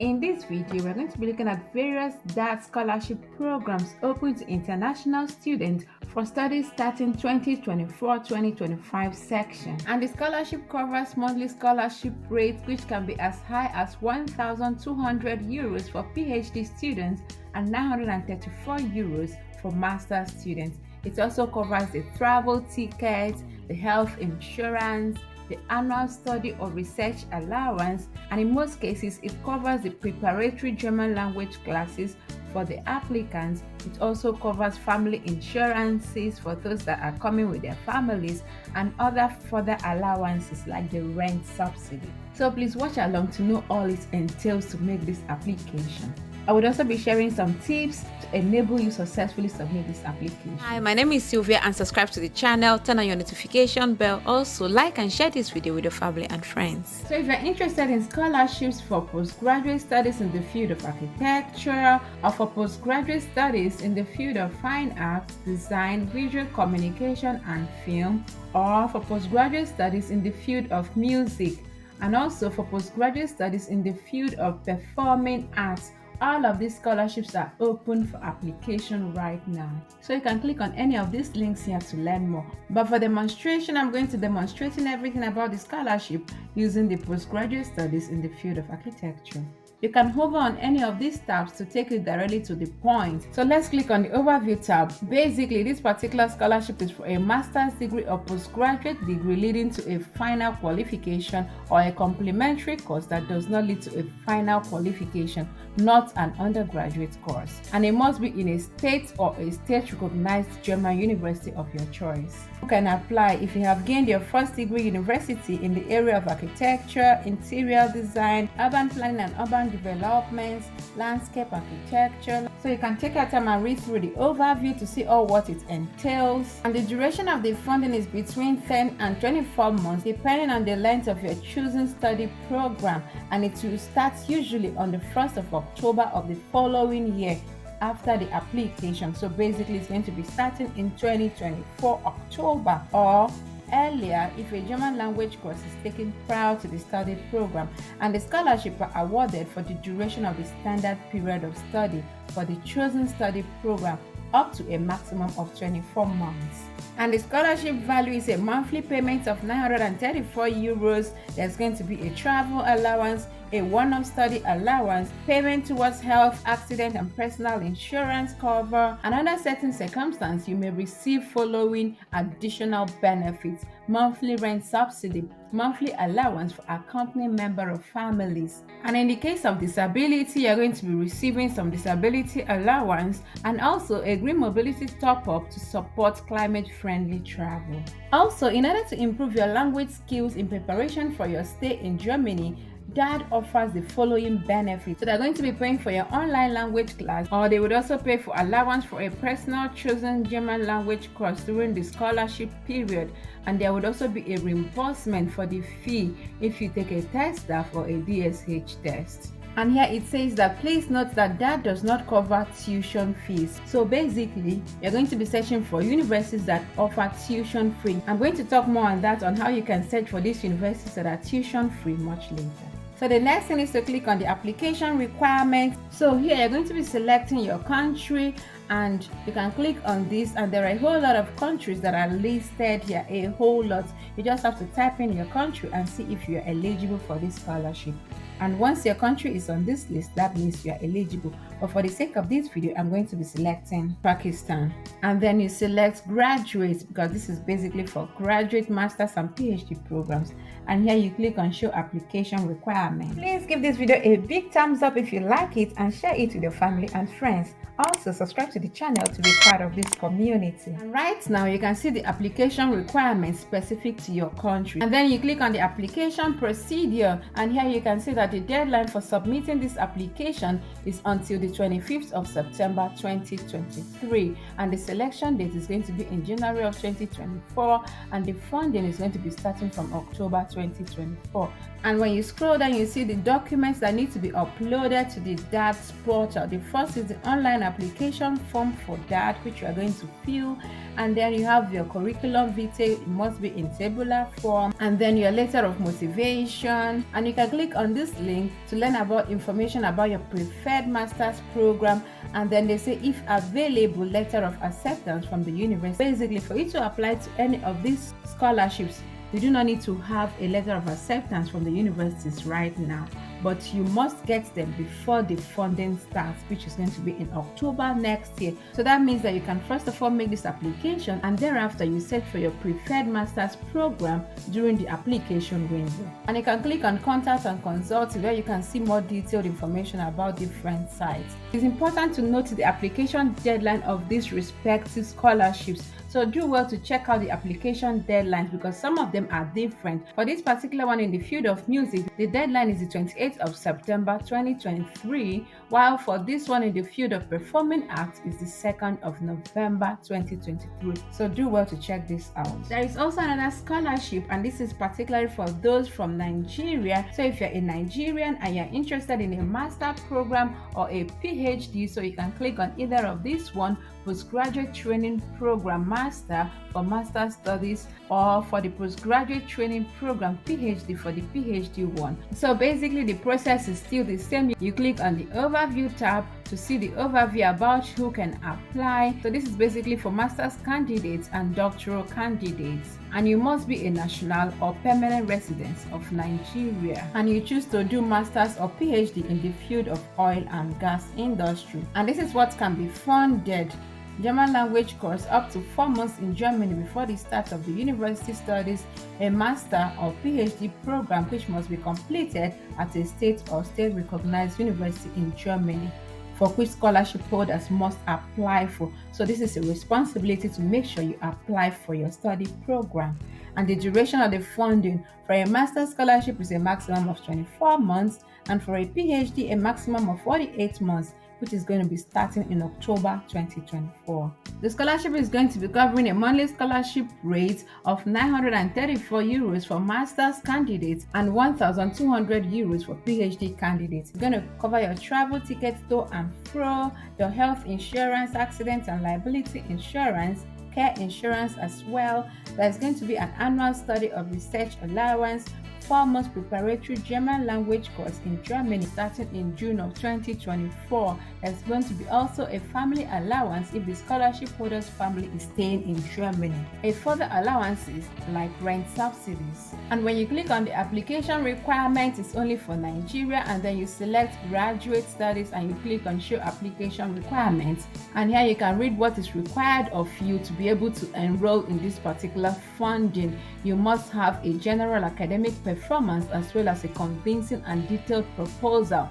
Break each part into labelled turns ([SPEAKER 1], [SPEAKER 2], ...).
[SPEAKER 1] In this video, we're going to be looking at various Daad scholarship programs open to international students for studies starting 2024-2025 section. And the scholarship covers monthly scholarship rates which can be as high as 1,200 euros for PhD students and 934 euros for master's students. It also covers the travel tickets, the health insurance, the annual study or research allowance, and in most cases it covers the preparatory German language classes for the applicants. It also covers family insurances for those that are coming with their families and other further allowances like the rent subsidy. So please watch along to know all it entails to make this application. I would also be sharing some tips to enable you successfully submit this application.
[SPEAKER 2] Hi, my name is Sylvia and subscribe to the channel, turn on your notification bell, also like and share this video with your family and friends.
[SPEAKER 1] So if you're interested in scholarships for postgraduate studies in the field of architecture or for postgraduate studies in the field of fine arts, design, visual communication and film, or for postgraduate studies in the field of music, and also for postgraduate studies in the field of performing arts, all of these scholarships are open for application right now. So you can click on any of these links here to learn more. But for demonstration, I'm going to demonstrating everything about the scholarship using the postgraduate studies in the field of architecture. You can hover on any of these tabs to take you directly to the point. So let's click on the overview tab. Basically, this particular scholarship is for a master's degree or postgraduate degree leading to a final qualification or a complementary course that does not lead to a final qualification, not an undergraduate course. And it must be in a state or a state-recognized German university of your choice. You can apply if you have gained your first degree university in the area of architecture, interior design, urban planning and urban developments, landscape architecture. So you can take your time and read through the overview to see all what it entails. And the duration of the funding is between 10 and 24 months depending on the length of your chosen study program, and it will start usually on the 1st of October of the following year after the application. So basically it's going to be starting in 2024 October or earlier if a German language course is taken prior to the study program, and the scholarship are awarded for the duration of the standard period of study for the chosen study program up to a maximum of 24 months. And the scholarship value is a monthly payment of 934 euros. There's going to be a travel allowance, a one-off study allowance, payment towards health, accident and personal insurance cover, and under certain circumstances you may receive following additional benefits: monthly rent subsidy, monthly allowance for accompanying member of families, and in the case of disability you're going to be receiving some disability allowance and also a green mobility top-up to support climate-friendly travel. Also, in order to improve your language skills in preparation for your stay in Germany, Daad offers the following benefits. So they're going to be paying for your online language class, or they would also pay for allowance for a personal chosen German language course during the scholarship period, and there would also be a reimbursement for the fee if you take a test or a DSH test. And here it says that please note that Daad does not cover tuition fees. So basically, you're going to be searching for universities that offer tuition free. I'm going to talk more on that, on how you can search for these universities that are tuition free much later. So the next thing is to click on the application requirements. So here you're going to be selecting your country, and you can click on this, and there are a whole lot of countries that are listed here, a whole lot. You just have to type in your country and see if you're eligible for this scholarship. And once your country is on this list, that means you are eligible. But for the sake of this video, I'm going to be selecting Pakistan. And then you select graduates, because this is basically for graduate, masters and PhD programs. And here you click on show application requirements. Please give this video a big thumbs up if you like it, and share it with your family and friends. Also subscribe to the channel to be part of this community. And right now you can see the application requirements specific to your country, and then you click on the application procedure, and here you can see that the deadline for submitting this application is until the 25th of September 2023, and the selection date is going to be in January of 2024, and the funding is going to be starting from October 2024. And when you scroll down, you see the documents that need to be uploaded to the Daad portal. The first is the online application form for Daad, which you are going to fill, and then you have your curriculum vitae. It must be in tabular form, and then your letter of motivation, and you can click on this link to learn about information about your preferred master's program, and then they say if available, letter of acceptance from the university. Basically, for you to apply to any of these scholarships, you do not need to have a letter of acceptance from the universities right now, but you must get them before the funding starts, which is going to be in October next year. So that means that you can first of all make this application, and thereafter you search for your preferred master's program during the application window. And you can click on contact and consult where you can see more detailed information about different sites. It's important to note the application deadline of these respective scholarships. So do well to check out the application deadlines because some of them are different. For this particular one in the field of music, the deadline is the 28th of September 2023, while for this one in the field of performing arts is the 2nd of November 2023. So do well to check this out. There is also another scholarship, and this is particularly for those from Nigeria. So if you're a Nigerian and you're interested in a master program or a PhD, so you can click on either of these one, postgraduate training program master for master studies, or for the postgraduate training program PhD for the PhD one. So basically the process is still the same. You click on the overview tab to see the overview about who can apply. So this is basically for master's candidates and doctoral candidates, and you must be a national or permanent resident of Nigeria, and you choose to do master's or PhD in the field of oil and gas industry. And this is what can be funded: German language course up to 4 months in Germany before the start of the university studies, a master or PhD program which must be completed at a state or state recognized university in Germany, for which scholarship holders must apply for. So this is a responsibility to make sure you apply for your study program. And the duration of the funding for a master's scholarship is a maximum of 24 months, and for a PhD a maximum of 48 months, which is going to be starting in October 2024. The scholarship is going to be covering a monthly scholarship rate of 934 euros for master's candidates and 1,200 euros for PhD candidates. It's going to cover your travel tickets to and fro, your health insurance, accident and liability insurance, care insurance as well. There's going to be an annual study of research allowance, 4 months preparatory German language course in Germany starting in June of 2024. There's going to be also a family allowance if the scholarship holder's family is staying in Germany. A further allowances like rent subsidies. And when you click on the application requirements, it's only for Nigeria, and then you select graduate studies and you click on show application requirements. And here you can read what is required of you to be able to enroll in this particular funding. You must have a general academic performance as well as a convincing and detailed proposal.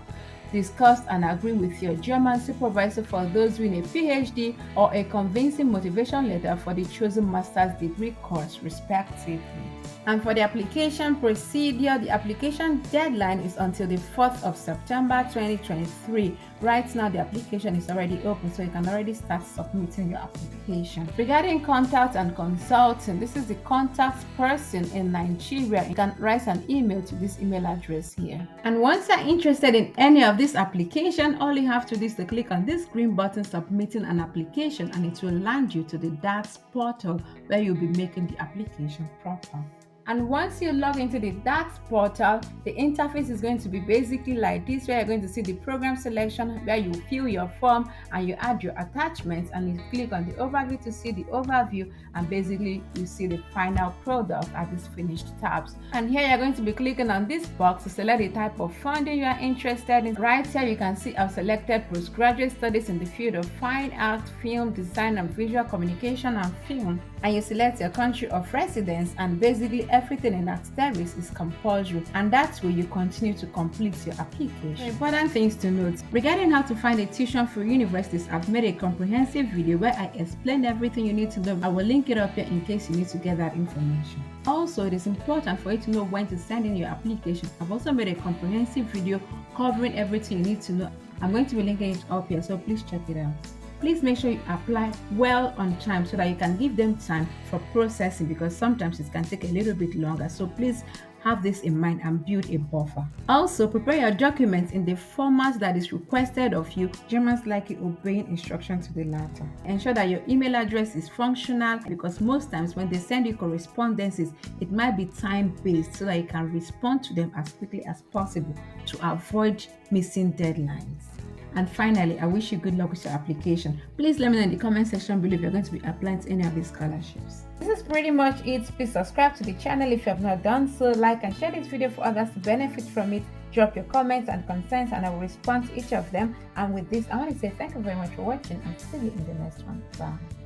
[SPEAKER 1] Discuss and agree with your German supervisor for those doing a PhD, or a convincing motivation letter for the chosen master's degree course respectively. And for the application procedure, the application deadline is until the 4th of September 2023. Right now, the application is already open, so you can already start submitting your application. Regarding contact and consulting, this is the contact person in Nigeria. You can write an email to this email address here. And once you're interested in any of this application, all you have to do is to click on this green button, submitting an application, and it will land you to the Daad portal where you'll be making the application proper. And once you log into the Daad portal, the interface is going to be basically like this, where you're going to see the program selection, where you fill your form and you add your attachments, and you click on the overview to see the overview, and basically you see the final product at these finished tabs. And here you're going to be clicking on this box to select the type of funding you are interested in. Right here you can see I've selected postgraduate studies in the field of fine art, film, design and visual communication and film, and you select your country of residence, and basically everything in asterisk is compulsory, and that's where you continue to complete your application. Important things to note regarding how to find a tuition for universities: I've made a comprehensive video where I explain everything you need to know. I will link it up here in case you need to get that information. Also, it is important for you to know when to send in your application. I've also made a comprehensive video covering everything you need to know. I'm going to be linking it up here, so please check it out. Please make sure you apply well on time so that you can give them time for processing, because sometimes it can take a little bit longer. So please have this in mind and build a buffer. Also, prepare your documents in the format that is requested of you. Germans like you obeying instructions to the letter. Ensure that your email address is functional, because most times when they send you correspondences, it might be time-based so that you can respond to them as quickly as possible to avoid missing deadlines. And finally, I wish you good luck with your application. Please let me know in the comment section below if you're going to be applying to any of these scholarships. This is pretty much it. Please subscribe to the channel if you have not done so. Like and share this video for others to benefit from it. Drop your comments and concerns and I will respond to each of them. And with this, I want to say thank you very much for watching and see you in the next one. Bye.